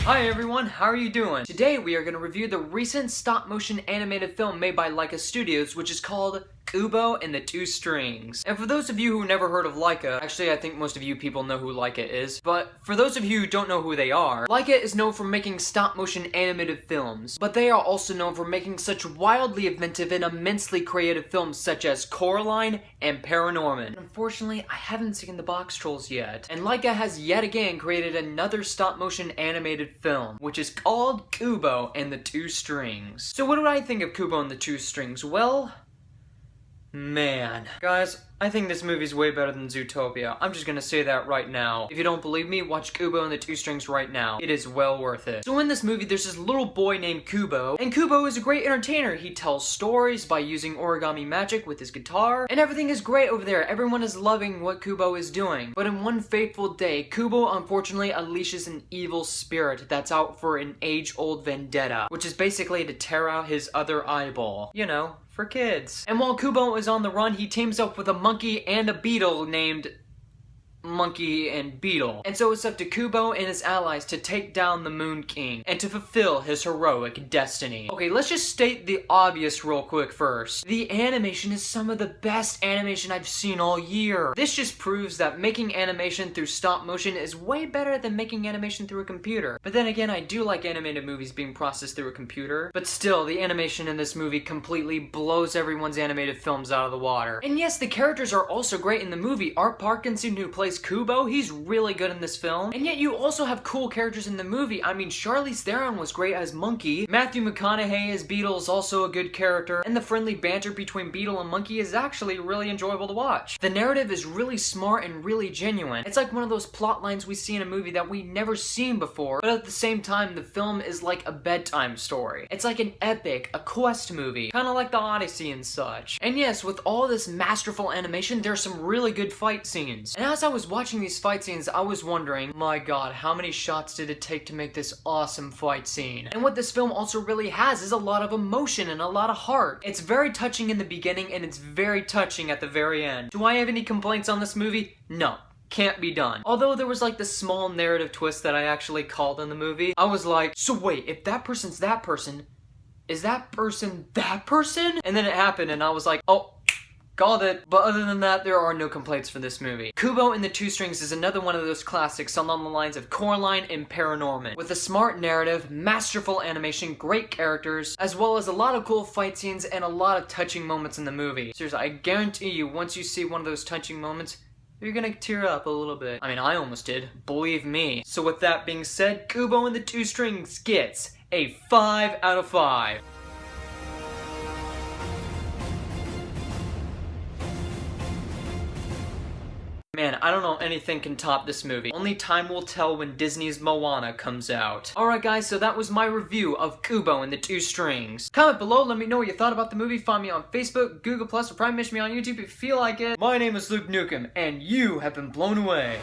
Hi everyone, how are you doing? Today we are going to review the recent stop-motion animated film made by LAIKA Studios, which is called Kubo and the Two Strings. And for those of you who never heard of LAIKA, actually I think most of you people know who LAIKA is, but for those of you who don't know who they are, LAIKA is known for making stop-motion animated films, but they are also known for making such wildly inventive and immensely creative films such as Coraline and Paranorman. Unfortunately, I haven't seen the box trolls yet, and LAIKA has yet again created another stop-motion animated film, which is called Kubo and the Two Strings. So what do I think of Kubo and the Two Strings? Well, man. Guys, I think this movie's way better than Zootopia. I'm just gonna say that right now. If you don't believe me, watch Kubo and the Two Strings right now. It is well worth it. So in this movie, there's this little boy named Kubo, and Kubo is a great entertainer. He tells stories by using origami magic with his guitar, and everything is great over there. Everyone is loving what Kubo is doing. But in one fateful day, Kubo unfortunately unleashes an evil spirit that's out for an age-old vendetta, which is basically to tear out his other eyeball. You know, for kids. And while Kubo is on the run, he teams up with a monkey and a beetle named Monkey and Beetle. And so it's up to Kubo and his allies to take down the Moon King and to fulfill his heroic destiny. Okay, let's just state the obvious real quick first. The animation is some of the best animation I've seen all year. This just proves that making animation through stop motion is way better than making animation through a computer. But then again, I do like animated movies being processed through a computer. But still, the animation in this movie completely blows everyone's animated films out of the water. And yes, the characters are also great in the movie. Art Parkinson, who plays Kubo, he's really good in this film. And yet you also have cool characters in the movie. I mean, Charlize Theron was great as Monkey. Matthew McConaughey as Beetle is also a good character. And the friendly banter between Beetle and Monkey is actually really enjoyable to watch. The narrative is really smart and really genuine. It's like one of those plot lines we see in a movie that we've never seen before, but at the same time, the film is like a bedtime story. It's like an epic, a quest movie, kind of like the Odyssey and such. And yes, with all this masterful animation, there's some really good fight scenes. And as I was watching these fight scenes, I was wondering, my god, how many shots did it take to make this awesome fight scene? And what this film also really has is a lot of emotion and a lot of heart. It's very touching in the beginning and it's very touching at the very end. Do I have any complaints on this movie? No. Can't be done. Although there was like this small narrative twist that I actually called in the movie. I was like, so wait, if that person's that person, is that person that person? And then it happened and I was like, oh, called it. But other than that, there are no complaints for this movie. Kubo and the Two Strings is another one of those classics along the lines of Coraline and Paranorman, with a smart narrative, masterful animation, great characters, as well as a lot of cool fight scenes and a lot of touching moments in the movie. Seriously, I guarantee you, once you see one of those touching moments, you're gonna tear up a little bit. I mean, I almost did, believe me. So with that being said, Kubo and the Two Strings gets a 5 out of 5. Man, I don't know anything can top this movie. Only time will tell when Disney's Moana comes out. Alright guys, so that was my review of Kubo and the Two Strings. Comment below, let me know what you thought about the movie. Find me on Facebook, Google+, or probably mention me on YouTube if you feel like it. My name is Nukem, and you have been blown away.